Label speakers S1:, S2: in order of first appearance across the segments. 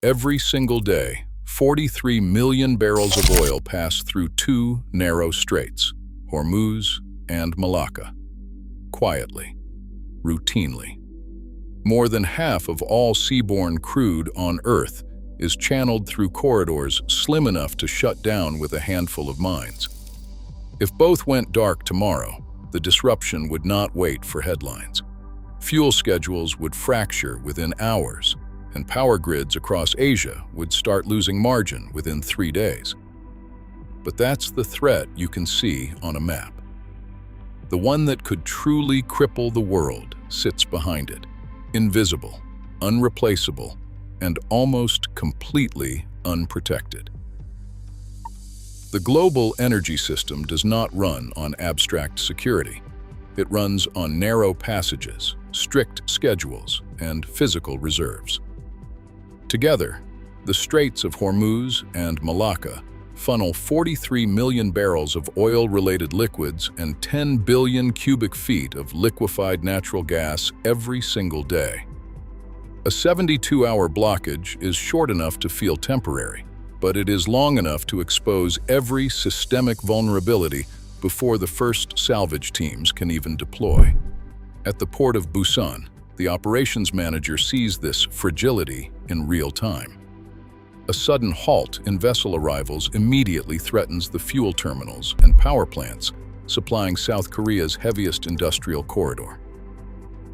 S1: Every single day, 43 million barrels of oil pass through two narrow straits, Hormuz and Malacca. Quietly, routinely. More than half of all seaborne crude on Earth is channeled through corridors slim enough to shut down with a handful of mines. If both went dark tomorrow, the disruption would not wait for headlines. Fuel schedules would fracture within hours, and power grids across Asia would start losing margin within 3 days. But that's the threat you can see on a map. The one that could truly cripple the world sits behind it, invisible, unreplaceable, and almost completely unprotected. The global energy system does not run on abstract security. It runs on narrow passages, strict schedules, and physical reserves. Together, the Straits of Hormuz and Malacca funnel 43 million barrels of oil-related liquids and 10 billion cubic feet of liquefied natural gas every single day. A 72-hour blockage is short enough to feel temporary, but it is long enough to expose every systemic vulnerability before the first salvage teams can even deploy. At the port of Busan, the operations manager sees this fragility in real time. A sudden halt in vessel arrivals immediately threatens the fuel terminals and power plants supplying South Korea's heaviest industrial corridor.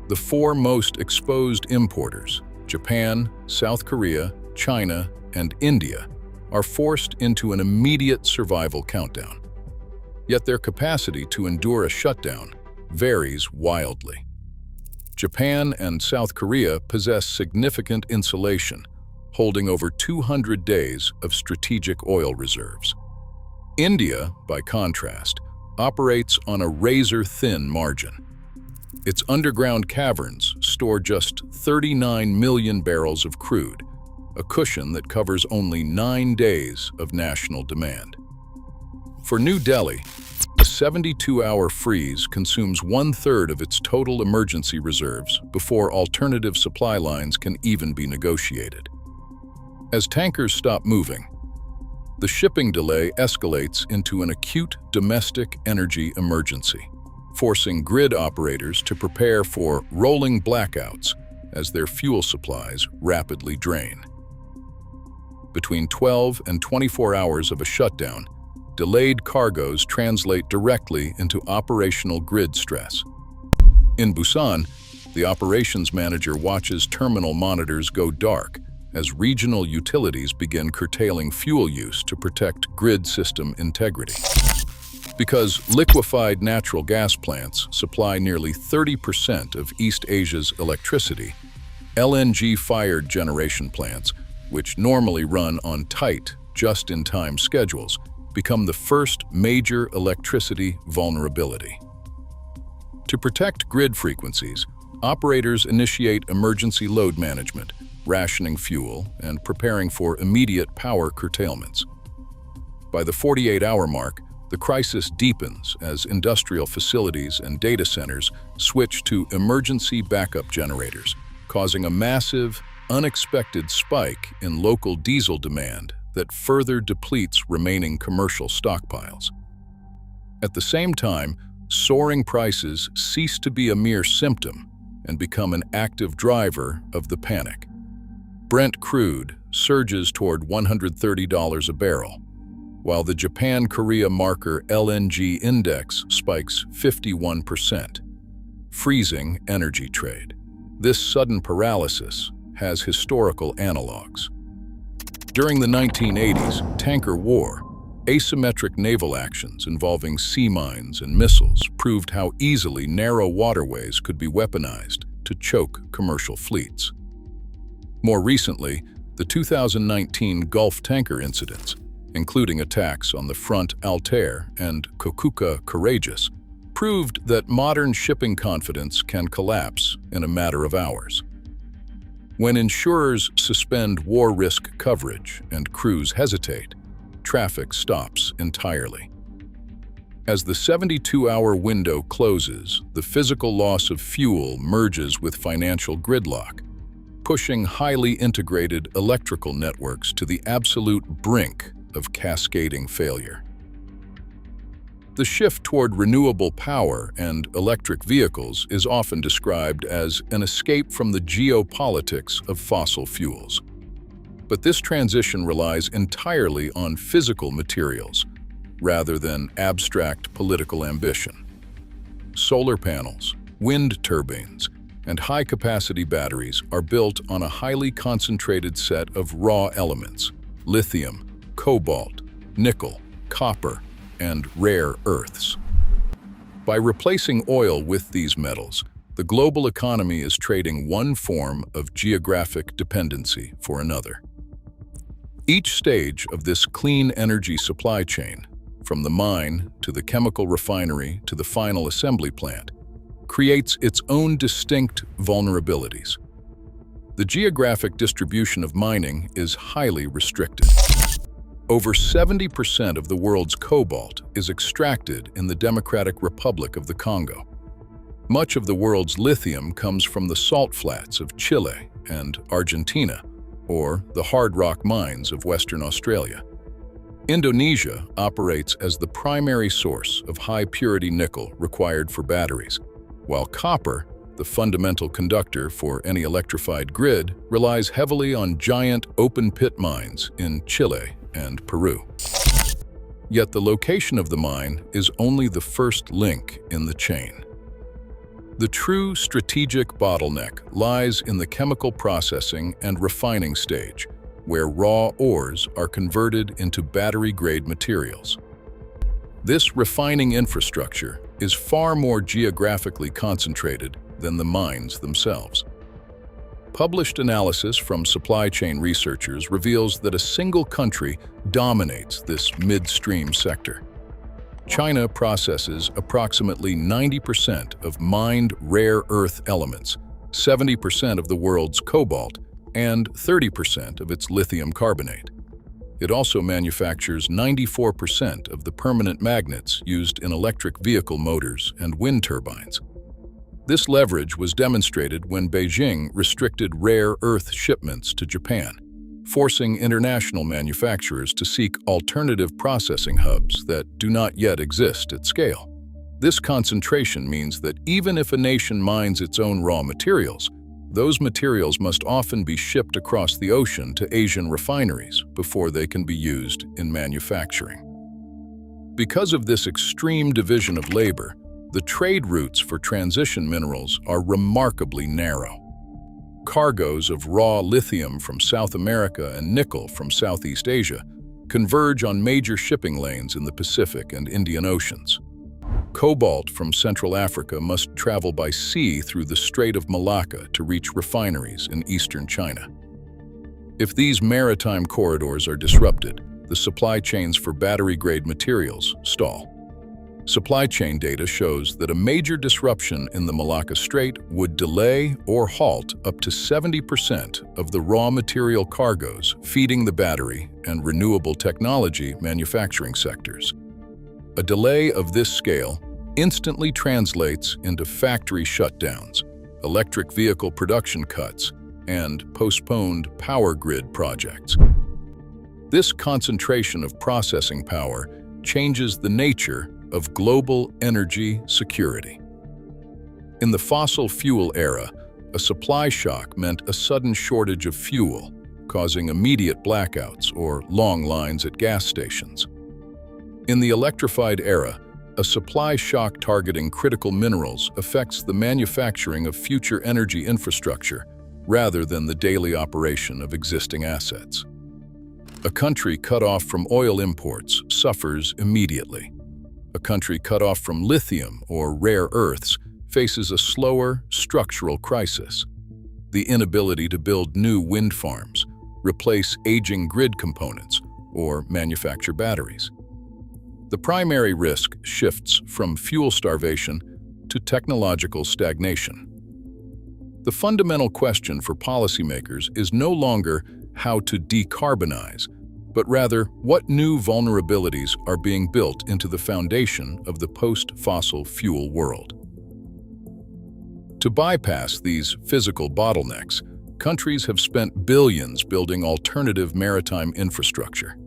S1: The four most exposed importers, Japan, South Korea, China, and India, are forced into an immediate survival countdown. Yet their capacity to endure a shutdown varies wildly. Japan and South Korea possess significant insulation, holding over 200 days of strategic oil reserves. India, by contrast, operates on a razor-thin margin. Its underground caverns store just 39 million barrels of crude, a cushion that covers only 9 days of national demand. For New Delhi, a 72-hour freeze consumes 1/3 of its total emergency reserves before alternative supply lines can even be negotiated. As tankers stop moving, the shipping delay escalates into an acute domestic energy emergency, forcing grid operators to prepare for rolling blackouts as their fuel supplies rapidly drain. Between 12 and 24 hours of a shutdown, delayed cargoes translate directly into operational grid stress. In Busan, the operations manager watches terminal monitors go dark as regional utilities begin curtailing fuel use to protect grid system integrity. Because liquefied natural gas plants supply nearly 30% of East Asia's electricity, LNG-fired generation plants, which normally run on tight, just-in-time schedules, become the first major electricity vulnerability. To protect grid frequencies, operators initiate emergency load management, rationing fuel, and preparing for immediate power curtailments. By the 48-hour mark, the crisis deepens as industrial facilities and data centers switch to emergency backup generators, causing a massive, unexpected spike in local diesel demand that further depletes remaining commercial stockpiles. At the same time, soaring prices cease to be a mere symptom and become an active driver of the panic. Brent crude surges toward $130 a barrel, while the Japan-Korea marker LNG index spikes 51%, freezing energy trade. This sudden paralysis has historical analogs. During the 1980s tanker war, asymmetric naval actions involving sea mines and missiles proved how easily narrow waterways could be weaponized to choke commercial fleets. More recently, the 2019 Gulf tanker incidents, including attacks on the Front Altair and Kokuka Courageous, proved that modern shipping confidence can collapse in a matter of hours. When insurers suspend war risk coverage and crews hesitate, traffic stops entirely. As the 72-hour window closes, the physical loss of fuel merges with financial gridlock. pushing highly integrated electrical networks to the absolute brink of cascading failure. The shift toward renewable power and electric vehicles is often described as an escape from the geopolitics of fossil fuels. But this transition relies entirely on physical materials, rather than abstract political ambition. Solar panels, wind turbines, and high-capacity batteries are built on a highly concentrated set of raw elements: lithium, cobalt, nickel, copper, and rare earths. By replacing oil with these metals, the global economy is trading one form of geographic dependency for another. Each stage of this clean energy supply chain, from the mine to the chemical refinery to the final assembly plant, creates its own distinct vulnerabilities. The geographic distribution of mining is highly restricted. Over 70% of the world's cobalt is extracted in the Democratic Republic of the Congo. Much of the world's lithium comes from the salt flats of Chile and Argentina, or the hard rock mines of Western Australia. Indonesia operates as the primary source of high-purity nickel required for batteries, while copper, the fundamental conductor for any electrified grid, relies heavily on giant open-pit mines in Chile and Peru. Yet the location of the mine is only the first link in the chain. The true strategic bottleneck lies in the chemical processing and refining stage, where raw ores are converted into battery-grade materials. This refining infrastructure is far more geographically concentrated than the mines themselves. Published analysis from supply chain researchers reveals that a single country dominates this midstream sector. China processes approximately 90% of mined rare earth elements, 70% of the world's cobalt, and 30% of its lithium carbonate. It also manufactures 94% of the permanent magnets used in electric vehicle motors and wind turbines. This leverage was demonstrated when Beijing restricted rare earth shipments to Japan, forcing international manufacturers to seek alternative processing hubs that do not yet exist at scale. This concentration means that even if a nation mines its own raw materials, those materials must often be shipped across the ocean to Asian refineries before they can be used in manufacturing. Because of this extreme division of labor, the trade routes for transition minerals are remarkably narrow. Cargoes of raw lithium from South America and nickel from Southeast Asia converge on major shipping lanes in the Pacific and Indian Oceans. Cobalt from Central Africa must travel by sea through the Strait of Malacca to reach refineries in eastern China. If these maritime corridors are disrupted, the supply chains for battery-grade materials stall. Supply chain data shows that a major disruption in the Malacca Strait would delay or halt up to 70% of the raw material cargoes feeding the battery and renewable technology manufacturing sectors. A delay of this scale instantly translates into factory shutdowns, electric vehicle production cuts, and postponed power grid projects. This concentration of processing power changes the nature of global energy security. In the fossil fuel era, a supply shock meant a sudden shortage of fuel, causing immediate blackouts or long lines at gas stations. In the electrified era, a supply shock targeting critical minerals affects the manufacturing of future energy infrastructure rather than the daily operation of existing assets. A country cut off from oil imports suffers immediately. A country cut off from lithium or rare earths faces a slower structural crisis. The inability to build new wind farms, replace aging grid components, or manufacture batteries. The primary risk shifts from fuel starvation to technological stagnation. The fundamental question for policymakers is no longer how to decarbonize, but rather what new vulnerabilities are being built into the foundation of the post-fossil fuel world. To bypass these physical bottlenecks, Countries have spent billions building alternative maritime infrastructure.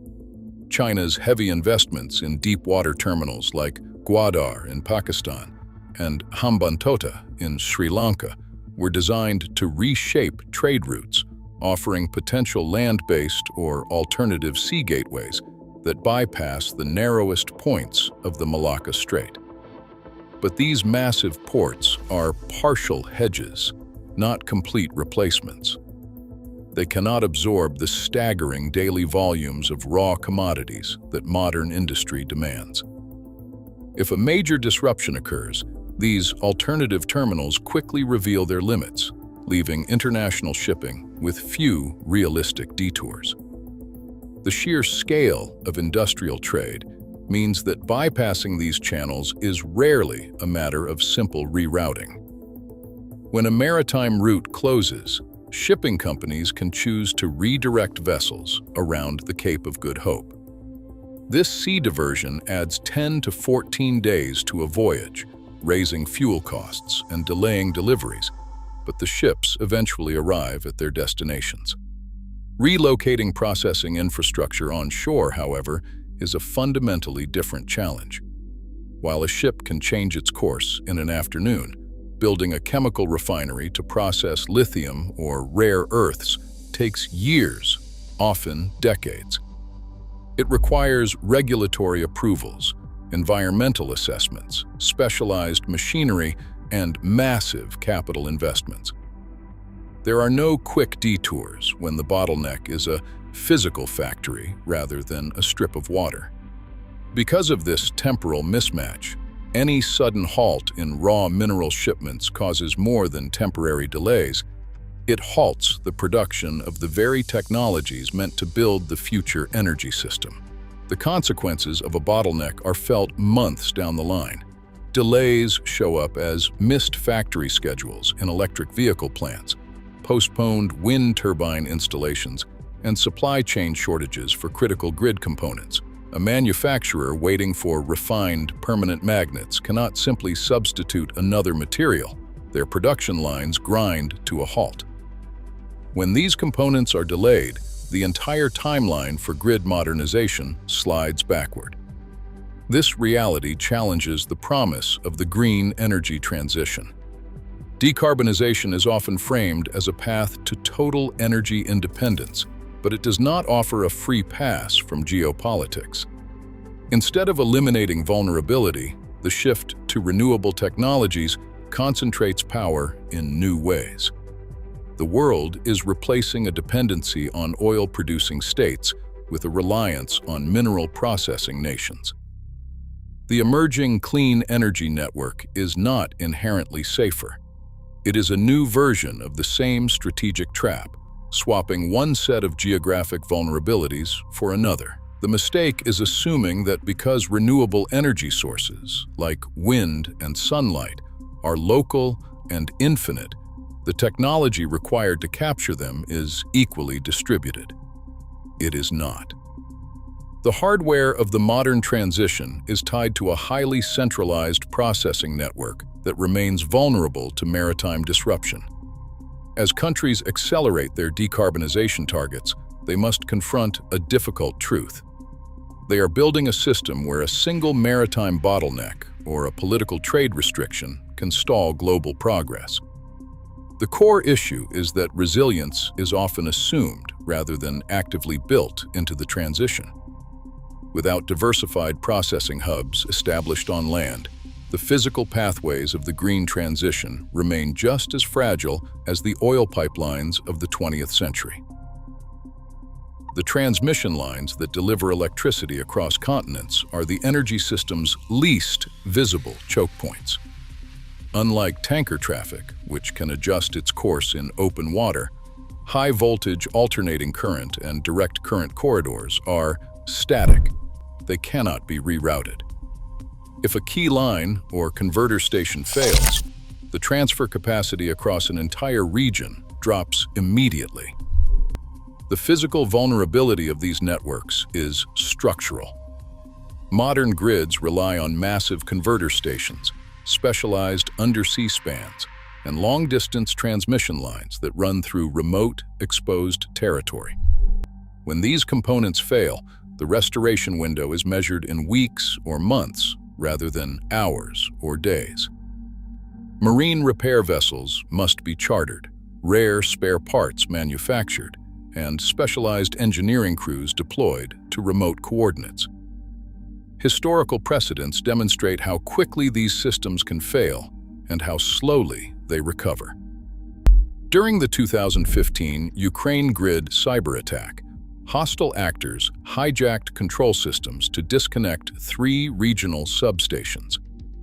S1: China's heavy investments in deep-water terminals like Gwadar in Pakistan and Hambantota in Sri Lanka were designed to reshape trade routes, offering potential land-based or alternative sea gateways that bypass the narrowest points of the Malacca Strait. But these massive ports are partial hedges, not complete replacements. They cannot absorb the staggering daily volumes of raw commodities that modern industry demands. If a major disruption occurs, these alternative terminals quickly reveal their limits, leaving international shipping with few realistic detours. The sheer scale of industrial trade means that bypassing these channels is rarely a matter of simple rerouting. When a maritime route closes, shipping companies can choose to redirect vessels around the Cape of Good Hope. This sea diversion adds 10 to 14 days to a voyage, raising fuel costs and delaying deliveries, but the ships eventually arrive at their destinations. Relocating processing infrastructure on shore, however, is a fundamentally different challenge. While a ship can change its course in an afternoon, building a chemical refinery to process lithium or rare earths takes years, often decades. It requires regulatory approvals, environmental assessments, specialized machinery, and massive capital investments. There are no quick detours when the bottleneck is a physical factory rather than a strip of water. Because of this temporal mismatch, any sudden halt in raw mineral shipments causes more than temporary delays. It halts the production of the very technologies meant to build the future energy system. The consequences of a bottleneck are felt months down the line. Delays show up as missed factory schedules in electric vehicle plants, postponed wind turbine installations, and supply chain shortages for critical grid components. A manufacturer waiting for refined permanent magnets cannot simply substitute another material. Their production lines grind to a halt. When these components are delayed, the entire timeline for grid modernization slides backward. This reality challenges the promise of the green energy transition. Decarbonization is often framed as a path to total energy independence, but it does not offer a free pass from geopolitics. Instead of eliminating vulnerability, the shift to renewable technologies concentrates power in new ways. The world is replacing a dependency on oil-producing states with a reliance on mineral processing nations. The emerging clean energy network is not inherently safer. It is a new version of the same strategic trap, swapping one set of geographic vulnerabilities for another. The mistake is assuming that because renewable energy sources, like wind and sunlight, are local and infinite, the technology required to capture them is equally distributed. It is not. The hardware of the modern transition is tied to a highly centralized processing network that remains vulnerable to maritime disruption. As countries accelerate their decarbonization targets, they must confront a difficult truth. They are building a system where a single maritime bottleneck or a political trade restriction can stall global progress. The core issue is that resilience is often assumed rather than actively built into the transition. Without diversified processing hubs established on land, the physical pathways of the green transition remain just as fragile as the oil pipelines of the 20th century. The transmission lines that deliver electricity across continents are the energy system's least visible choke points. Unlike tanker traffic, which can adjust its course in open water, high-voltage alternating current and direct current corridors are static. They cannot be rerouted. If a key line or converter station fails, the transfer capacity across an entire region drops immediately. The physical vulnerability of these networks is structural. Modern grids rely on massive converter stations, specialized undersea spans, and long-distance transmission lines that run through remote, exposed territory. When these components fail, the restoration window is measured in weeks or months rather than hours or days. Marine repair vessels must be chartered, rare spare parts manufactured, and specialized engineering crews deployed to remote coordinates. Historical precedents demonstrate how quickly these systems can fail and how slowly they recover. During the 2015 Ukraine grid cyber attack, hostile actors hijacked control systems to disconnect 3 regional substations,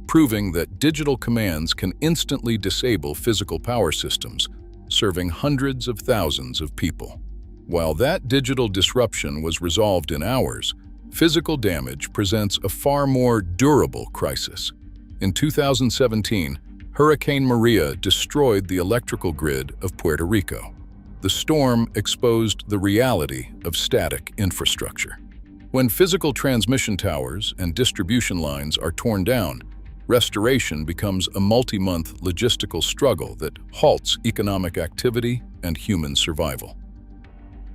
S1: proving that digital commands can instantly disable physical power systems, serving hundreds of thousands of people. While that digital disruption was resolved in hours, physical damage presents a far more durable crisis. In 2017, Hurricane Maria destroyed the electrical grid of Puerto Rico. The storm exposed the reality of static infrastructure. When physical transmission towers and distribution lines are torn down, restoration becomes a multi-month logistical struggle that halts economic activity and human survival.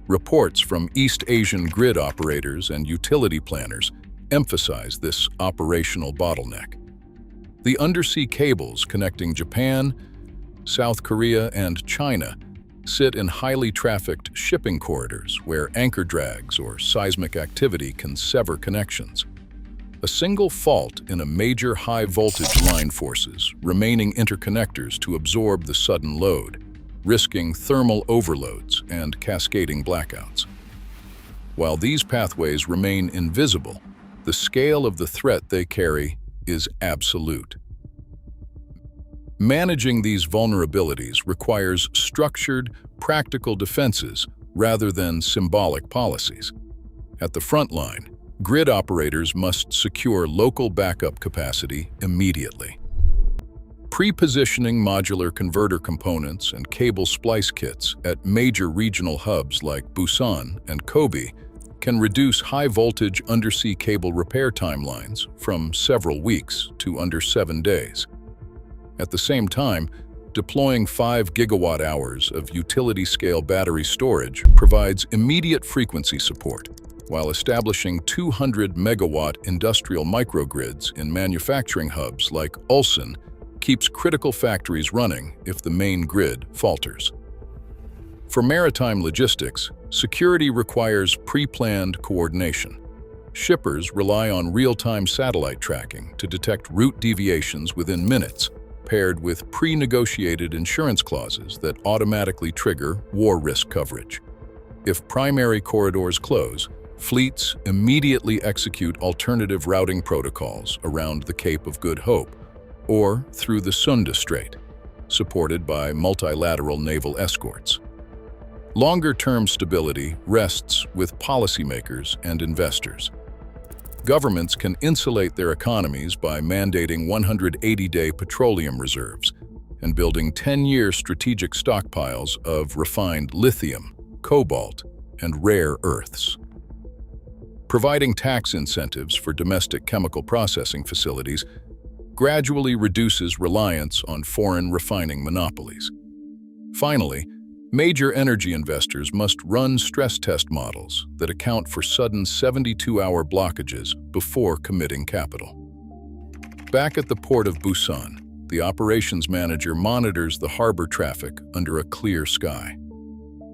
S1: Reports from East Asian grid operators and utility planners emphasize this operational bottleneck. The undersea cables connecting Japan, South Korea, and China sit in highly trafficked shipping corridors where anchor drags or seismic activity can sever connections. A single fault in a major high-voltage line forces remaining interconnectors to absorb the sudden load, risking thermal overloads and cascading blackouts. While these pathways remain invisible, the scale of the threat they carry is absolute. Managing these vulnerabilities requires structured, practical defenses rather than symbolic policies. At the front line, grid operators must secure local backup capacity immediately. Pre-positioning modular converter components and cable splice kits at major regional hubs like Busan and Kobe can reduce high-voltage undersea cable repair timelines from several weeks to under 7 days. At the same time, deploying 5 gigawatt-hours of utility-scale battery storage provides immediate frequency support, while establishing 200 megawatt industrial microgrids in manufacturing hubs like Ulsan keeps critical factories running if the main grid falters. For maritime logistics, security requires pre-planned coordination. Shippers rely on real-time satellite tracking to detect route deviations within minutes, paired with pre-negotiated insurance clauses that automatically trigger war risk coverage. If primary corridors close, fleets immediately execute alternative routing protocols around the Cape of Good Hope or through the Sunda Strait, supported by multilateral naval escorts. Longer-term stability rests with policymakers and investors. Governments can insulate their economies by mandating 180-day petroleum reserves and building 10-year strategic stockpiles of refined lithium, cobalt, and rare earths. Providing tax incentives for domestic chemical processing facilities gradually reduces reliance on foreign refining monopolies. Finally, major energy investors must run stress test models that account for sudden 72-hour blockages before committing capital. Back at the port of Busan, the operations manager monitors the harbor traffic under a clear sky.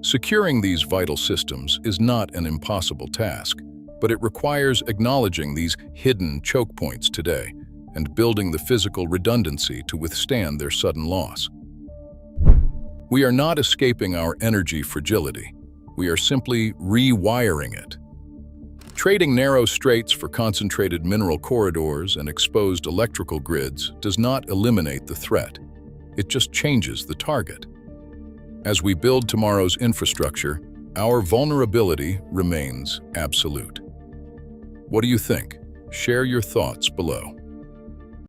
S1: Securing these vital systems is not an impossible task, but it requires acknowledging these hidden choke points today and building the physical redundancy to withstand their sudden loss. We are not escaping our energy fragility. We are simply rewiring it. Trading narrow straits for concentrated mineral corridors and exposed electrical grids does not eliminate the threat. It just changes the target. As we build tomorrow's infrastructure, our vulnerability remains absolute. What do you think? Share your thoughts below.